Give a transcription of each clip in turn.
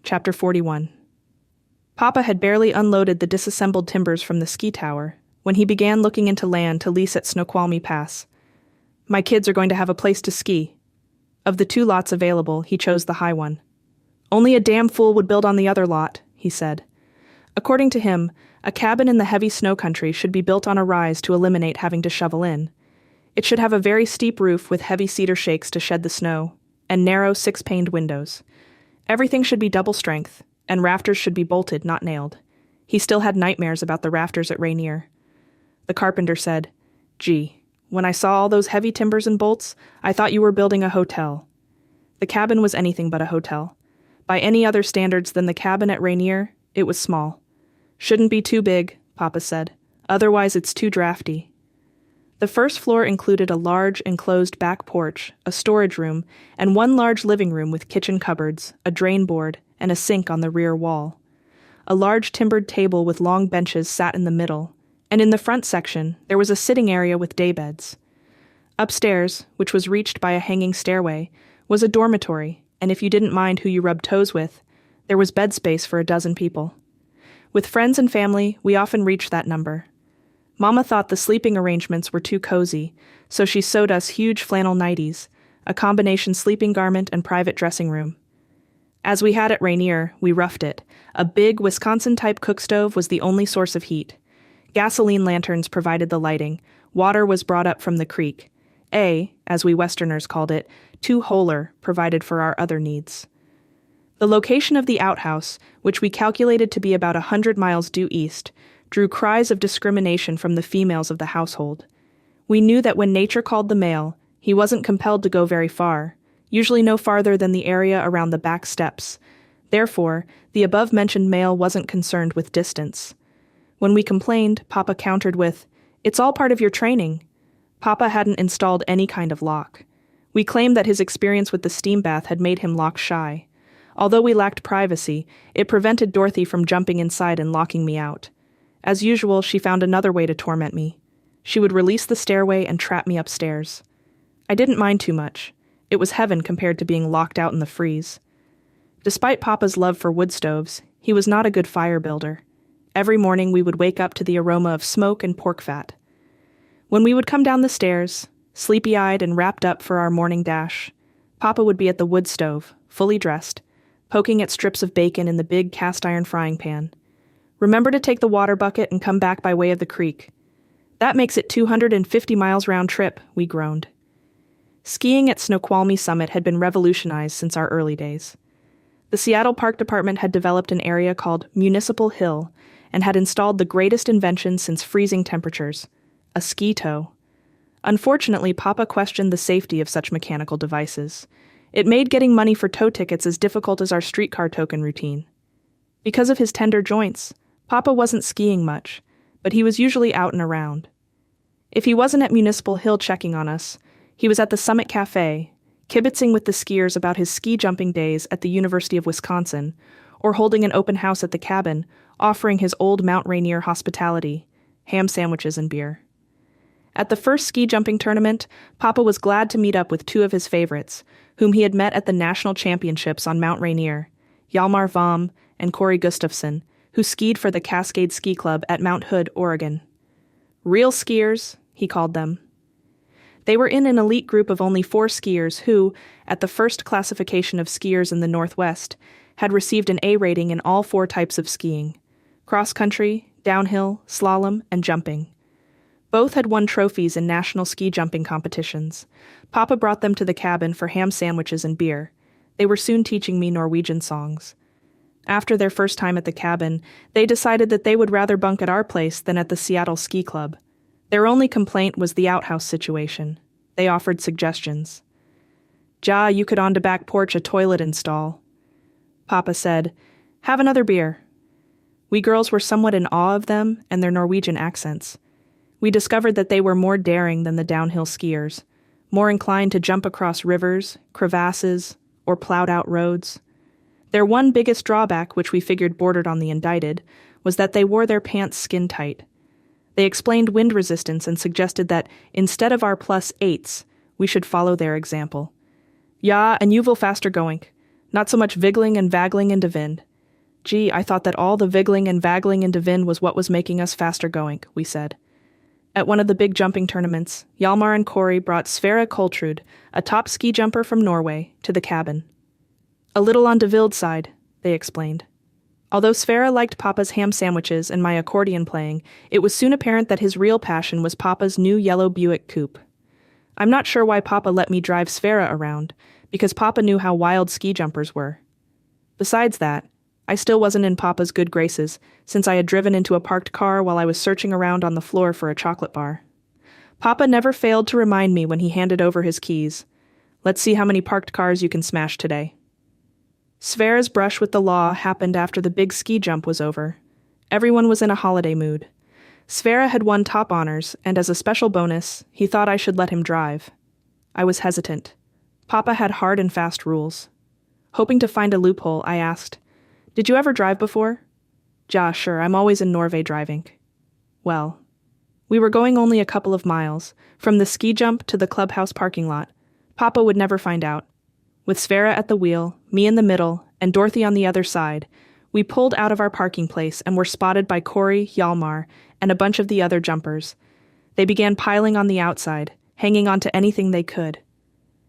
Chapter 41. Papa had barely unloaded the disassembled timbers from the ski tower when he began looking into land to lease at Snoqualmie Pass. My kids are going to have a place to ski. Of the 2 lots available, he chose the high one. Only a damn fool would build on the other lot, he said. According to him, a cabin in the heavy snow country should be built on a rise to eliminate having to shovel in. It should have a very steep roof with heavy cedar shakes to shed the snow, and narrow 6-paned windows. Everything should be double strength, and rafters should be bolted, not nailed. He still had nightmares about the rafters at Rainier. The carpenter said, "Gee, when I saw all those heavy timbers and bolts, I thought you were building a hotel." The cabin was anything but a hotel. By any other standards than the cabin at Rainier, it was small. "Shouldn't be too big," Papa said. "Otherwise it's too drafty." The first floor included a large, enclosed back porch, a storage room, and 1 large living room with kitchen cupboards, a drain board, and a sink on the rear wall. A large timbered table with long benches sat in the middle, and in the front section there was a sitting area with daybeds. Upstairs, which was reached by a hanging stairway, was a dormitory, and if you didn't mind who you rubbed toes with, there was bed space for 12 people. With friends and family, we often reached that number. Mama thought the sleeping arrangements were too cozy, so she sewed us huge flannel nighties, a combination sleeping garment and private dressing room. As we had at Rainier, we roughed it. A big Wisconsin-type cook stove was the only source of heat. Gasoline lanterns provided the lighting. Water was brought up from the creek. As we Westerners called it, 2-holer provided for our other needs. The location of the outhouse, which we calculated to be about 100 miles due east, drew cries of discrimination from the females of the household. We knew that when nature called the male, he wasn't compelled to go very far, usually no farther than the area around the back steps. Therefore, the above-mentioned male wasn't concerned with distance. When we complained, Papa countered with, "It's all part of your training." Papa hadn't installed any kind of lock. We claimed that his experience with the steam bath had made him lock shy. Although we lacked privacy, it prevented Dorothy from jumping inside and locking me out. As usual, she found another way to torment me. She would release the stairway and trap me upstairs. I didn't mind too much. It was heaven compared to being locked out in the freeze. Despite Papa's love for wood stoves, he was not a good fire builder. Every morning we would wake up to the aroma of smoke and pork fat. When we would come down the stairs, sleepy-eyed and wrapped up for our morning dash, Papa would be at the wood stove, fully dressed, poking at strips of bacon in the big cast-iron frying pan. "Remember to take the water bucket and come back by way of the creek." "That makes it 250 miles round trip," we groaned. Skiing at Snoqualmie Summit had been revolutionized since our early days. The Seattle Park Department had developed an area called Municipal Hill and had installed the greatest invention since freezing temperatures, a ski tow. Unfortunately, Papa questioned the safety of such mechanical devices. It made getting money for tow tickets as difficult as our streetcar token routine. Because of his tender joints, Papa wasn't skiing much, but he was usually out and around. If he wasn't at Municipal Hill checking on us, he was at the Summit Cafe, kibitzing with the skiers about his ski jumping days at the University of Wisconsin, or holding an open house at the cabin, offering his old Mount Rainier hospitality, ham sandwiches and beer. At the first ski jumping tournament, Papa was glad to meet up with 2 of his favorites, whom he had met at the national championships on Mount Rainier, Hjalmar Vom and Corey Gustafsson, who skied for the Cascade Ski Club at Mount Hood, Oregon. "Real skiers," he called them. They were in an elite group of only 4 skiers who, at the first classification of skiers in the Northwest, had received an A rating in all 4 types of skiing: cross-country, downhill, slalom, and jumping. Both had won trophies in national ski jumping competitions. Papa brought them to the cabin for ham sandwiches and beer. They were soon teaching me Norwegian songs. After their first time at the cabin, they decided that they would rather bunk at our place than at the Seattle Ski Club. Their only complaint was the outhouse situation. They offered suggestions. "Ja, you could on the back porch a toilet install." Papa said, "Have another beer." We girls were somewhat in awe of them and their Norwegian accents. We discovered that they were more daring than the downhill skiers, more inclined to jump across rivers, crevasses, or plowed-out roads. Their one biggest drawback, which we figured bordered on the indicted, was that they wore their pants skin-tight. They explained wind resistance and suggested that, instead of our +8s, we should follow their example. "Ja, and you will faster going. Not so much vigling and vagling into Vind. Gee, I thought that all the vigling and vagling into Vind was what was making us faster going, we said. At one of the big jumping tournaments, Hjalmar and Corey brought Sverre Koltrud, a top ski jumper from Norway, to the cabin. A little on de Vilde's side, they explained. Although Sverre liked Papa's ham sandwiches and my accordion playing, it was soon apparent that his real passion was Papa's new yellow Buick coupe. I'm not sure why Papa let me drive Sverre around, because Papa knew how wild ski jumpers were. Besides that, I still wasn't in Papa's good graces, since I had driven into a parked car while I was searching around on the floor for a chocolate bar. Papa never failed to remind me when he handed over his keys. Let's see how many parked cars you can smash today. Sverre's brush with the law happened after the big ski jump was over. Everyone was in a holiday mood. Sverre had won top honors, and as a special bonus, he thought I should let him drive. I was hesitant. Papa had hard and fast rules. Hoping to find a loophole, I asked, "Did you ever drive before?" "Ja, sure, I'm always in Norway driving." Well, we were going only a couple of miles, from the ski jump to the clubhouse parking lot. Papa would never find out. With Sverre at the wheel, me in the middle, and Dorothy on the other side, we pulled out of our parking place and were spotted by Corey, Hjalmar, and a bunch of the other jumpers. They began piling on the outside, hanging on to anything they could.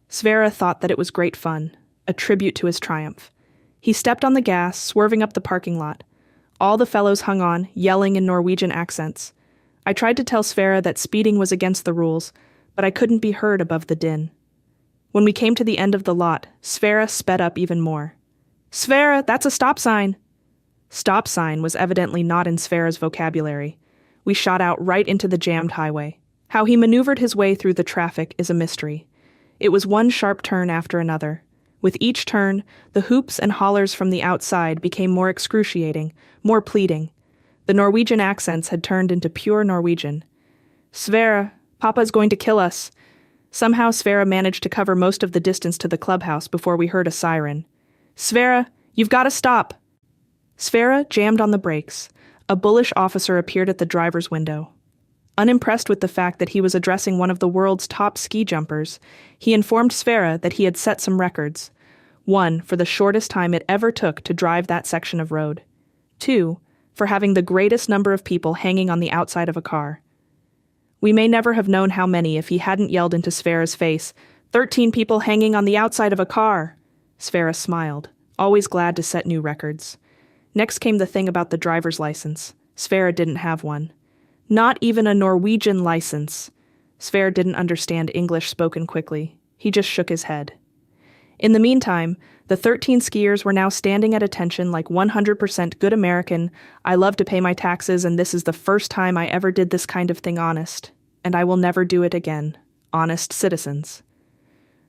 Sverre thought that it was great fun, a tribute to his triumph. He stepped on the gas, swerving up the parking lot. All the fellows hung on, yelling in Norwegian accents. I tried to tell Sverre that speeding was against the rules, but I couldn't be heard above the din. When we came to the end of the lot, Sverre sped up even more. "Sverre, that's a stop sign!" Stop sign was evidently not in Sverre's vocabulary. We shot out right into the jammed highway. How he maneuvered his way through the traffic is a mystery. It was one sharp turn after another. With each turn, the hoops and hollers from the outside became more excruciating, more pleading. The Norwegian accents had turned into pure Norwegian. "Sverre, Papa's going to kill us." Somehow Sverre managed to cover most of the distance to the clubhouse before we heard a siren. "Sverre, you've got to stop!" Sverre jammed on the brakes. A bullish officer appeared at the driver's window. Unimpressed with the fact that he was addressing one of the world's top ski jumpers, he informed Sverre that he had set some records. 1, for the shortest time it ever took to drive that section of road. 2, for having the greatest number of people hanging on the outside of a car. We may never have known how many if he hadn't yelled into Sverre's face, 13 people hanging on the outside of a car." Sverre smiled, always glad to set new records. Next came the thing about the driver's license. Sverre didn't have one. Not even a Norwegian license. Sverre didn't understand English spoken quickly. He just shook his head. In the meantime, the 13 skiers were now standing at attention like 100% good American. I love to pay my taxes, and this is the first time I ever did this kind of thing honest. And I will never do it again. Honest citizens.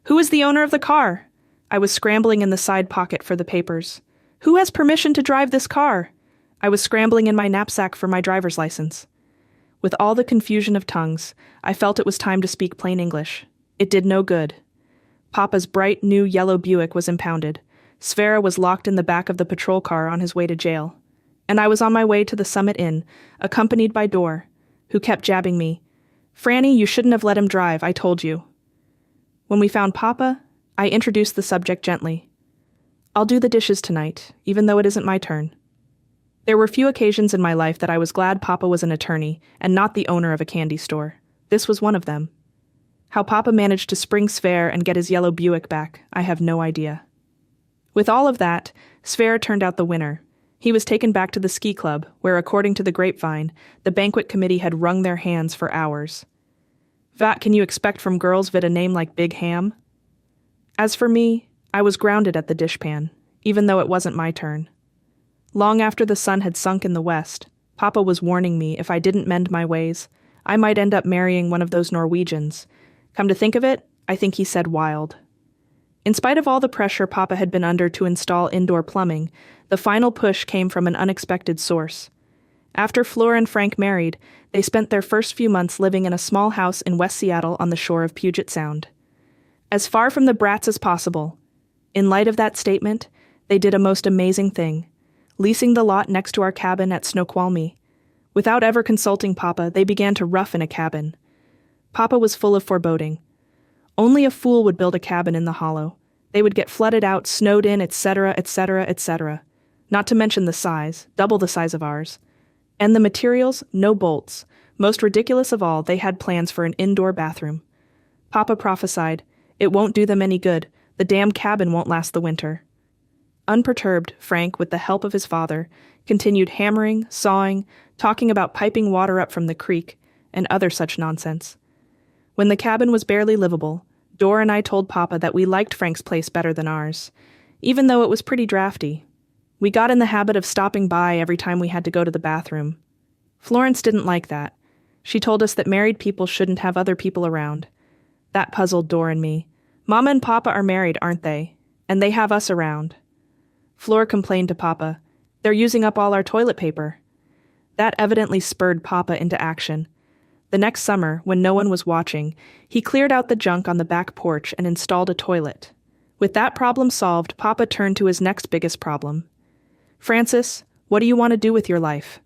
"Who is the owner of the car?" I was scrambling in the side pocket for the papers. "Who has permission to drive this car?" I was scrambling in my knapsack for my driver's license. With all the confusion of tongues, I felt it was time to speak plain English. It did no good. Papa's bright, new yellow Buick was impounded. Sverre was locked in the back of the patrol car on his way to jail. And I was on my way to the Summit Inn, accompanied by Dor, who kept jabbing me. "Franny, you shouldn't have let him drive, I told you." When we found Papa, I introduced the subject gently. "I'll do the dishes tonight, even though it isn't my turn." There were few occasions in my life that I was glad Papa was an attorney and not the owner of a candy store. This was one of them. How Papa managed to spring Sverre and get his yellow Buick back, I have no idea. With all of that, Sverre turned out the winner. He was taken back to the ski club, where, according to the grapevine, the banquet committee had wrung their hands for hours. "What can you expect from girls with a name like Big Ham?" As for me, I was grounded at the dishpan, even though it wasn't my turn. Long after the sun had sunk in the west, Papa was warning me if I didn't mend my ways, I might end up marrying one of those Norwegians. Come to think of it, I think he said wild. In spite of all the pressure Papa had been under to install indoor plumbing, the final push came from an unexpected source. After Fleur and Frank married, they spent their first few months living in a small house in West Seattle on the shore of Puget Sound. As far from the brats as possible. In light of that statement, they did a most amazing thing, leasing the lot next to our cabin at Snoqualmie. Without ever consulting Papa, they began to roughen a cabin. Papa was full of foreboding. Only a fool would build a cabin in the hollow. They would get flooded out, snowed in, etc., etc., etc. Not to mention the size, double the size of ours. And the materials, no bolts. Most ridiculous of all, they had plans for an indoor bathroom. Papa prophesied, "It won't do them any good. The damn cabin won't last the winter." Unperturbed, Frank, with the help of his father, continued hammering, sawing, talking about piping water up from the creek, and other such nonsense. When the cabin was barely livable, Dora and I told Papa that we liked Frank's place better than ours, even though it was pretty drafty. We got in the habit of stopping by every time we had to go to the bathroom. Florence didn't like that. She told us that married people shouldn't have other people around. That puzzled Dora and me. Mama and Papa are married, aren't they? And they have us around. Flora complained to Papa, "They're using up all our toilet paper." That evidently spurred Papa into action. The next summer, when no one was watching, he cleared out the junk on the back porch and installed a toilet. With that problem solved, Papa turned to his next biggest problem. "Frances, what do you want to do with your life?"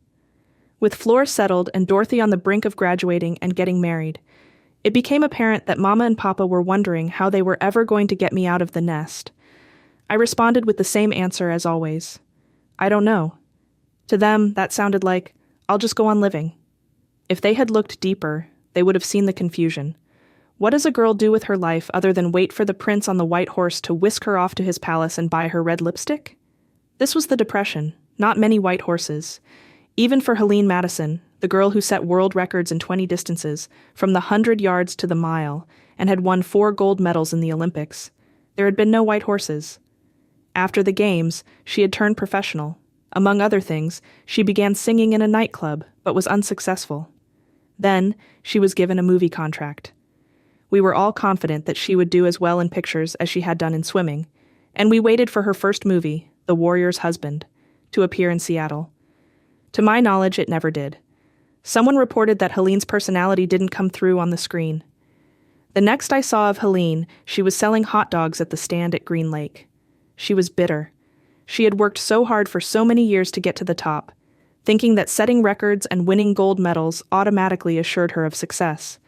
With Flora settled and Dorothy on the brink of graduating and getting married, it became apparent that Mama and Papa were wondering how they were ever going to get me out of the nest. I responded with the same answer as always. "I don't know." To them, that sounded like, "I'll just go on living." If they had looked deeper, they would have seen the confusion. What does a girl do with her life other than wait for the prince on the white horse to whisk her off to his palace and buy her red lipstick? This was the Depression, not many white horses. Even for Helene Madison, the girl who set world records in 20 distances, from the 100 yards to the mile, and had won 4 gold medals in the Olympics, there had been no white horses. After the games, she had turned professional. Among other things, she began singing in a nightclub, but was unsuccessful. Then, she was given a movie contract. We were all confident that she would do as well in pictures as she had done in swimming, and we waited for her first movie, The Warrior's Husband, to appear in Seattle. To my knowledge, it never did. Someone reported that Helene's personality didn't come through on the screen. The next I saw of Helene, she was selling hot dogs at the stand at Green Lake. She was bitter. She had worked so hard for so many years to get to the top, thinking that setting records and winning gold medals automatically assured her of success.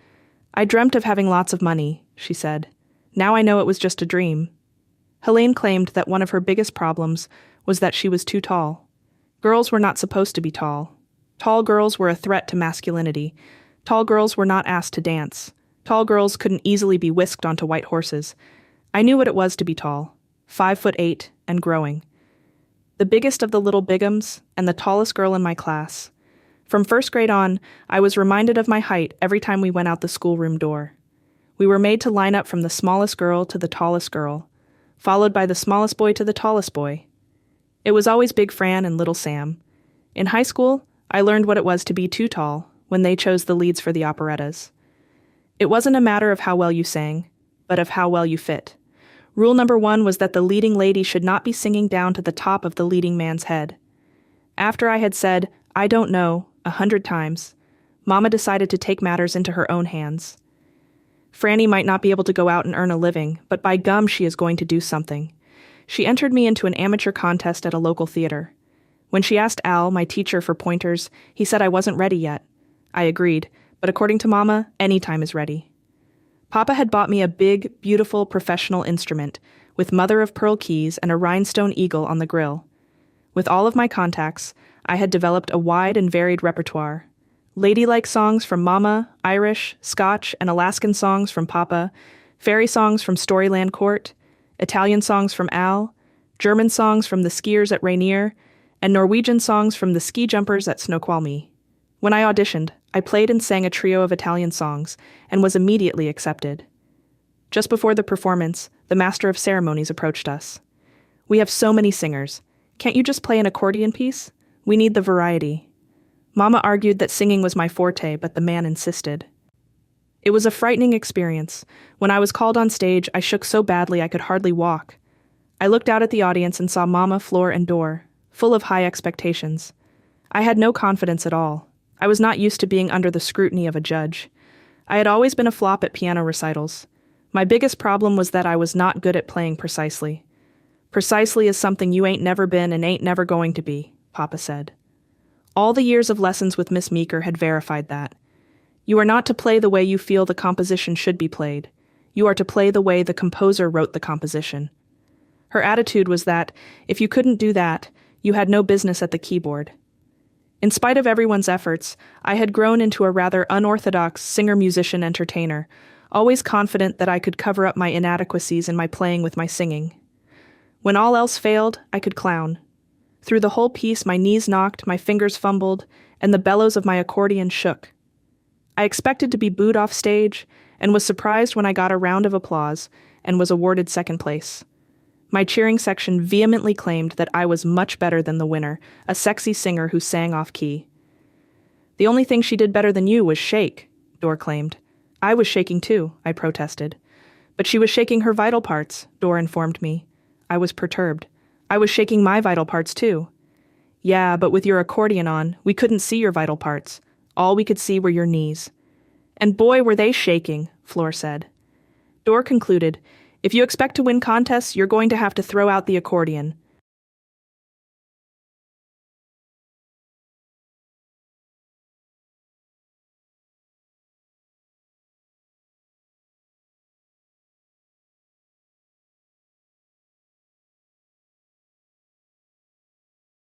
"I dreamt of having lots of money," she said. "Now I know it was just a dream." Helene claimed that one of her biggest problems was that she was too tall. Girls were not supposed to be tall. Tall girls were a threat to masculinity. Tall girls were not asked to dance. Tall girls couldn't easily be whisked onto white horses. I knew what it was to be tall, 5'8" and growing. The biggest of the little Bighams and the tallest girl in my class. From first grade on, I was reminded of my height every time we went out the schoolroom door. We were made to line up from the smallest girl to the tallest girl, followed by the smallest boy to the tallest boy. It was always Big Fran and Little Sam. In high school, I learned what it was to be too tall when they chose the leads for the operettas. It wasn't a matter of how well you sang, but of how well you fit. Rule number 1 was that the leading lady should not be singing down to the top of the leading man's head. After I had said, "I don't know," 100 times, Mama decided to take matters into her own hands. Franny might not be able to go out and earn a living, but by gum she is going to do something. She entered me into an amateur contest at a local theater. When she asked Al, my teacher, for pointers, he said I wasn't ready yet. I agreed, but according to Mama, any time is ready. Papa had bought me a big, beautiful, professional instrument, with mother-of-pearl keys and a rhinestone eagle on the grill. With all of my contacts, I had developed a wide and varied repertoire. Ladylike songs from Mama, Irish, Scotch, and Alaskan songs from Papa, fairy songs from Storyland Court, Italian songs from Al, German songs from the skiers at Rainier, and Norwegian songs from the ski jumpers at Snoqualmie. When I auditioned, I played and sang a trio of Italian songs and was immediately accepted. Just before the performance, the master of ceremonies approached us. "We have so many singers. Can't you just play an accordion piece? We need the variety." Mama argued that singing was my forte, but the man insisted. It was a frightening experience. When I was called on stage, I shook so badly I could hardly walk. I looked out at the audience and saw Mama, Flor, and Dor, full of high expectations. I had no confidence at all. I was not used to being under the scrutiny of a judge. I had always been a flop at piano recitals. My biggest problem was that I was not good at playing precisely. "Precisely is something you ain't never been and ain't never going to be," Papa said. All the years of lessons with Miss Meeker had verified that. You are not to play the way you feel the composition should be played. You are to play the way the composer wrote the composition. Her attitude was that, if you couldn't do that, you had no business at the keyboard. In spite of everyone's efforts, I had grown into a rather unorthodox singer-musician-entertainer, always confident that I could cover up my inadequacies in my playing with my singing. When all else failed, I could clown. Through the whole piece, my knees knocked, my fingers fumbled, and the bellows of my accordion shook. I expected to be booed off stage, and was surprised when I got a round of applause and was awarded second place. My cheering section vehemently claimed that I was much better than the winner, a sexy singer who sang off-key. The only thing she did better than you was shake, Dor claimed. I was shaking too, I protested. But she was shaking her vital parts, Dor informed me. I was perturbed. I was shaking my vital parts too. Yeah, but with your accordion on, we couldn't see your vital parts. All we could see were your knees. And boy, were they shaking, Floor said. Dor concluded, if you expect to win contests, you're going to have to throw out the accordion.